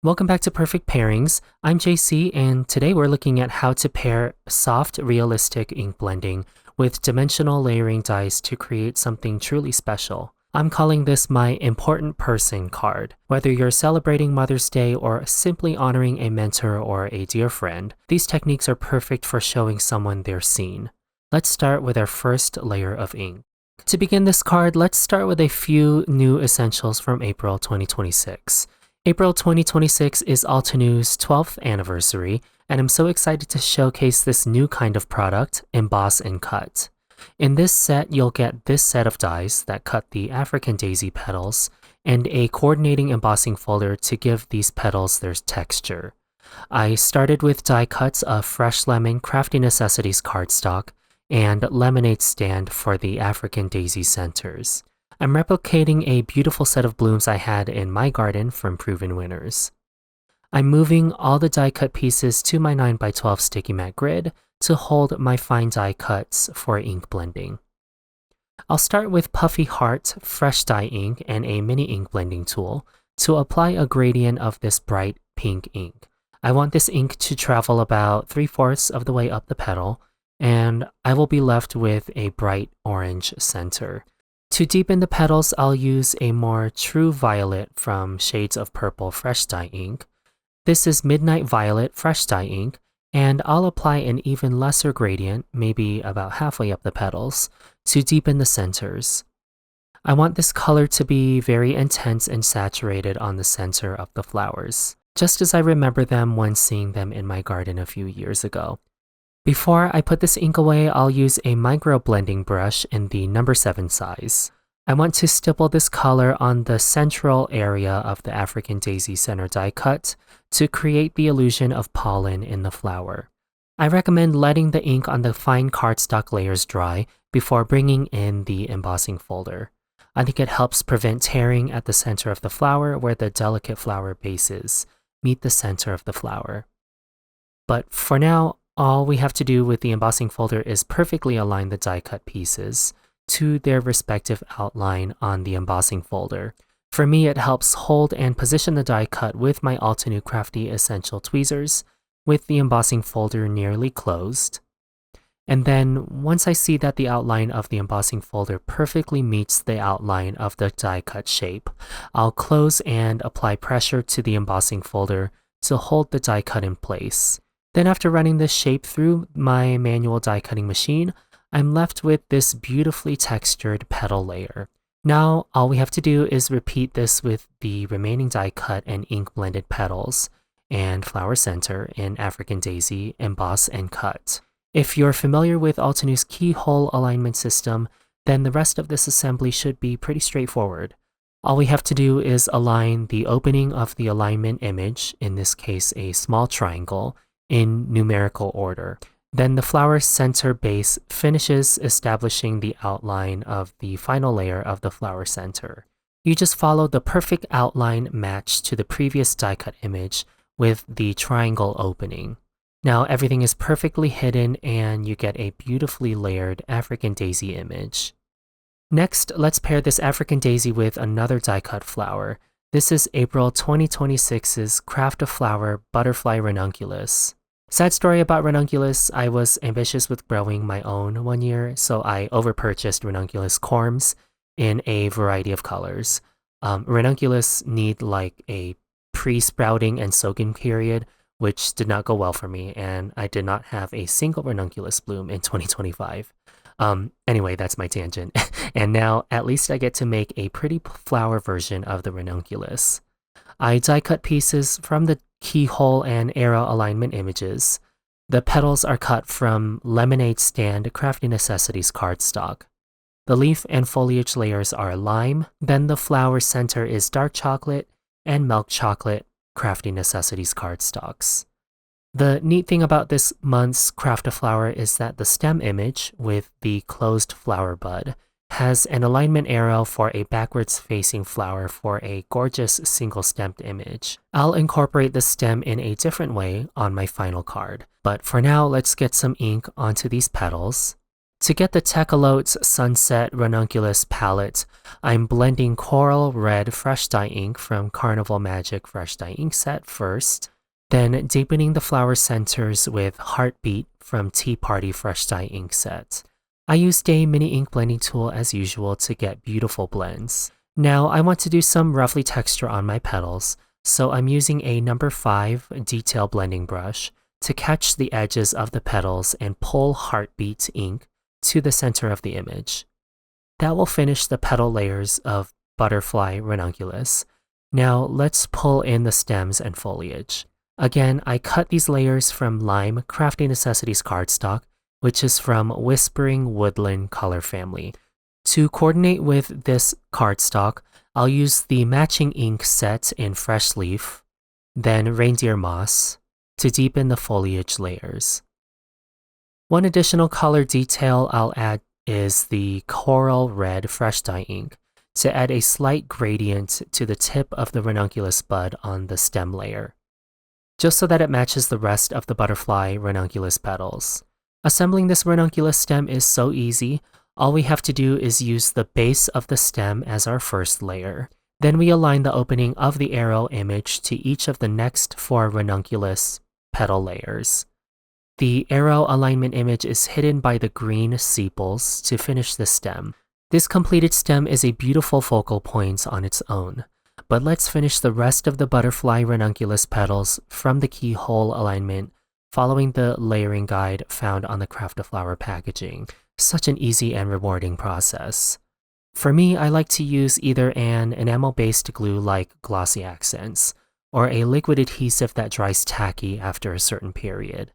Welcome back to Perfect Pairings. I'm Jaycee, and today we're looking at how to pair soft, realistic ink blending with dimensional layering dies to create something truly special. I'm calling this my important person card. Whether you're celebrating Mother's Day or simply honoring a mentor or a dear friend, these techniques are perfect for showing someone they're seen. Let's start with our first layer of ink. To begin this card, let's start with a few new essentials from April 2026. April 2026 is Altenew's 12th anniversary, and I'm so excited to showcase this new kind of product, Emboss Cut. In this set, you'll get this set of dies that cut the African daisy petals, and a coordinating embossing folder to give these petals their texture. I started with die cuts of Fresh Lemon Crafty Necessities cardstock and lemonade stand for the African daisy centers. I'm replicating a beautiful set of blooms I had in my garden from proven winners. I'm moving all the die cut pieces to my 9x12 sticky mat grid to hold my fine die cuts for ink blending. I'll start with Puffy Heart fresh dye ink and a mini ink blending tool to apply a gradient of this bright pink ink. I want this ink to travel about 3/4 of the way up the petal, and I will be left with a bright orange center. To deepen the petals, I'll use a more true violet from Shades of Purple Fresh Dye ink. This is Midnight Violet Fresh Dye ink, and I'll apply an even lesser gradient, maybe about halfway up the petals, to deepen the centers. I want this color to be very intense and saturated on the center of the flowers, just as I remember them when seeing them in my garden a few years ago. Before I put this ink away, I'll use a micro blending brush in the number 7 size. I want to stipple this color on the central area of the African daisy center die cut to create the illusion of pollen in the flower. I recommend letting the ink on the fine cardstock layers dry before bringing in the embossing folder. I think it helps prevent tearing at the center of the flower where the delicate flower bases meet the center of the flower. But for now, all we have to do with the embossing folder is perfectly align the die cut pieces to their respective outline on the embossing folder. For me, it helps hold and position the die cut with my Altenew Crafty Essential Tweezers with the embossing folder nearly closed. And then once I see that the outline of the embossing folder perfectly meets the outline of the die cut shape, I'll close and apply pressure to the embossing folder to hold the die cut in place. Then after running this shape through my manual die cutting machine, I'm left with this beautifully textured petal layer. Now all we have to do is repeat this with the remaining die cut and ink blended petals and flower center in African Daisy, Emboss and Cut. If you're familiar with Altenew's keyhole alignment system, then the rest of this assembly should be pretty straightforward. All we have to do is align the opening of the alignment image, in this case a small triangle, in numerical order. Then the flower center base finishes establishing the outline of the final layer of the flower center. You just follow the perfect outline matched to the previous die cut image with the triangle opening. Now everything is perfectly hidden and you get a beautifully layered African daisy image. Next, let's pair this African daisy with another die cut flower. This is April 2026's Craft a Flower Butterfly Ranunculus. Sad story about Ranunculus, I was ambitious with growing my own one year, so I overpurchased Ranunculus corms in a variety of colors. Ranunculus need like a pre-sprouting and soaking period, which did not go well for me, and I did not have a single Ranunculus bloom in 2025. Anyway, that's my tangent. And now at least I get to make a pretty flower version of the Ranunculus. I die cut pieces from the keyhole and arrow alignment images. The petals are cut from Lemonade Stand Crafty Necessities cardstock. The leaf and foliage layers are lime, then the flower center is dark chocolate and milk chocolate Crafty Necessities cardstocks. The neat thing about this month's Craft a Flower is that the stem image, with the closed flower bud, has an alignment arrow for a backwards facing flower for a gorgeous single stemmed image. I'll incorporate the stem in a different way on my final card, but for now let's get some ink onto these petals. To get the Tecolote Sunset Ranunculus palette, I'm blending Coral Red Fresh Dye ink from Carnival Magic Fresh Dye ink set first, then deepening the flower centers with Heartbeat from Tea Party Fresh Dye ink set. I used a mini ink blending tool as usual to get beautiful blends. Now I want to do some roughly texture on my petals, so I'm using a number 5 detail blending brush to catch the edges of the petals and pull Heartbeat ink to the center of the image. That will finish the petal layers of Butterfly Ranunculus. Now let's pull in the stems and foliage. Again, I cut these layers from Lime Crafty Necessities cardstock, which is from Whispering Woodland color family. To coordinate with this cardstock, I'll use the matching ink set in Fresh Leaf, then Reindeer Moss, to deepen the foliage layers. One additional color detail I'll add is the Coral Red Fresh Dye ink to add a slight gradient to the tip of the ranunculus bud on the stem layer, just so that it matches the rest of the butterfly ranunculus petals. Assembling this ranunculus stem is so easy. All we have to do is use the base of the stem as our first layer. Then we align the opening of the arrow image to each of the next 4 ranunculus petal layers. The arrow alignment image is hidden by the green sepals to finish the stem. This completed stem is a beautiful focal point on its own, but let's finish the rest of the butterfly ranunculus petals from the keyhole alignment following the layering guide found on the Craft-A-Flower packaging. Such an easy and rewarding process. For me, I like to use either an enamel-based glue like Glossy Accents, or a liquid adhesive that dries tacky after a certain period.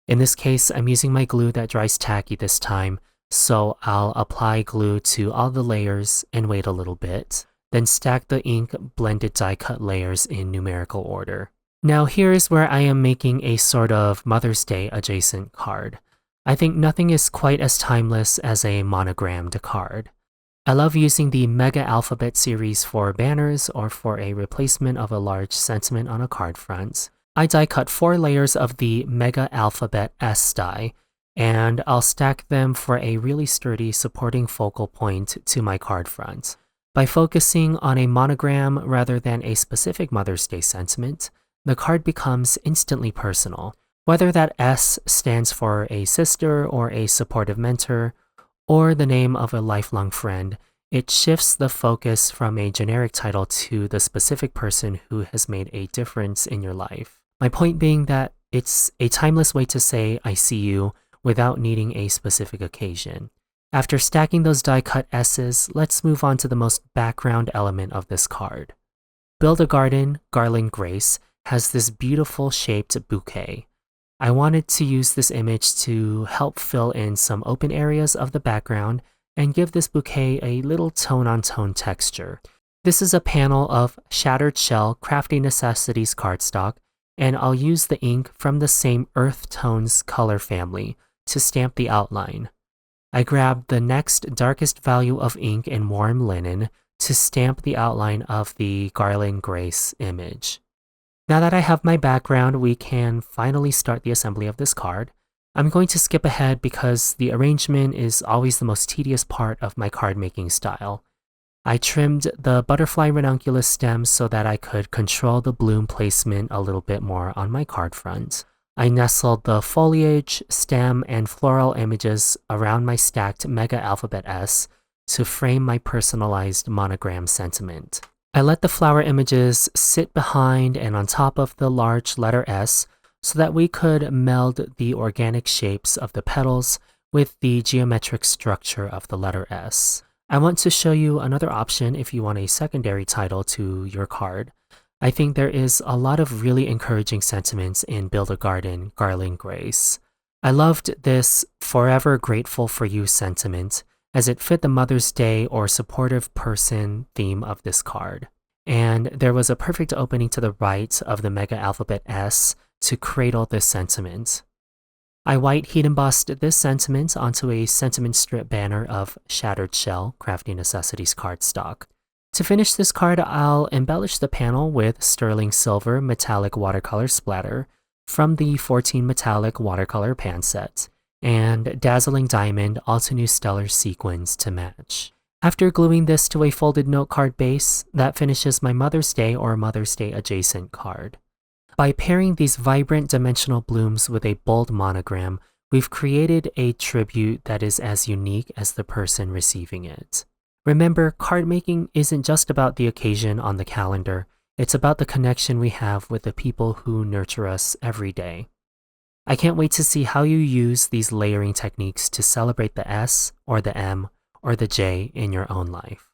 In this case, I'm using my glue that dries tacky this time, so I'll apply glue to all the layers and wait a little bit, then stack the ink blended die cut layers in numerical order. Now here is where I am making a sort of Mother's Day adjacent card. I think nothing is quite as timeless as a monogrammed card. I love using the Mega Alphabet series for banners or for a replacement of a large sentiment on a card front. I die cut 4 layers of the Mega Alphabet S die, and I'll stack them for a really sturdy supporting focal point to my card front. By focusing on a monogram rather than a specific Mother's Day sentiment, the card becomes instantly personal. Whether that S stands for a sister or a supportive mentor, or the name of a lifelong friend, it shifts the focus from a generic title to the specific person who has made a difference in your life. My point being that it's a timeless way to say I see you without needing a specific occasion. After stacking those die-cut S's, let's move on to the most background element of this card. Build a Garden, Garland Grace has this beautiful shaped bouquet. I wanted to use this image to help fill in some open areas of the background and give this bouquet a little tone-on-tone texture. This is a panel of Shattered Shell Crafty Necessities cardstock, and I'll use the ink from the same Earth Tones color family to stamp the outline. I grabbed the next darkest value of ink in Warm Linen to stamp the outline of the Garland Grace image. Now that I have my background, we can finally start the assembly of this card. I'm going to skip ahead because the arrangement is always the most tedious part of my card making style. I trimmed the butterfly ranunculus stems so that I could control the bloom placement a little bit more on my card front. I nestled the foliage, stem, and floral images around my stacked Mega Alphabet S to frame my personalized monogram sentiment. I let the flower images sit behind and on top of the large letter S so that we could meld the organic shapes of the petals with the geometric structure of the letter S. I want to show you another option if you want a secondary title to your card. I think there is a lot of really encouraging sentiments in Build a Garden, Garland Grace. I loved this Forever Grateful for You sentiment as it fit the Mother's Day or supportive person theme of this card. And there was a perfect opening to the right of the Mega Alphabet S to cradle this sentiment. I white heat embossed this sentiment onto a sentiment strip banner of Shattered Shell Crafty Necessities cardstock. To finish this card, I'll embellish the panel with sterling silver metallic watercolor splatter from the 14 metallic watercolor pan set, and Dazzling Diamond Altenew Stellar Sequins to match. After gluing this to a folded note card base, that finishes my Mother's Day or Mother's Day adjacent card. By pairing these vibrant dimensional blooms with a bold monogram, we've created a tribute that is as unique as the person receiving it. Remember, card making isn't just about the occasion on the calendar, it's about the connection we have with the people who nurture us every day. I can't wait to see how you use these layering techniques to celebrate the S or the M or the J in your own life.